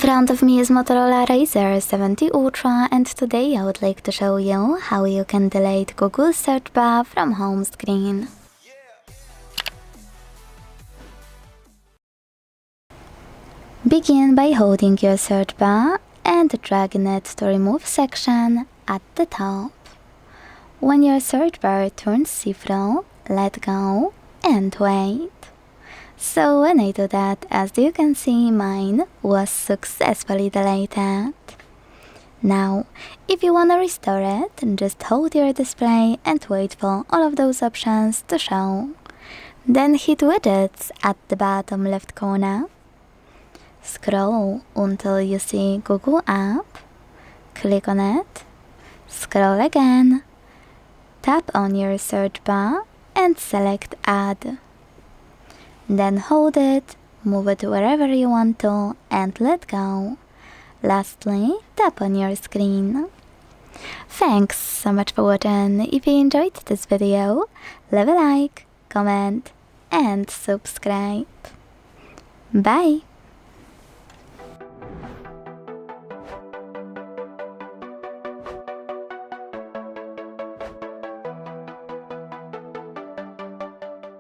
front of me is Motorola Razr 70 Ultra, and today I would like to show you how you can delete Google search bar from home screen. Begin by holding your search bar and dragging it to remove section at the top. When your search bar turns see-through, let go and wait. So when I do that, as you can see, mine was successfully deleted. Now, if you wanna restore it, just hold your display and wait for all of those options to show. Then hit Widgets at the bottom left corner. Scroll until you see Google app, click on it, scroll again, tap on your search bar and select Add. Then hold it, move it wherever you want to and let go. Lastly, tap on your screen. Thanks so much for watching. If you enjoyed this video, leave a like, comment and subscribe. Bye!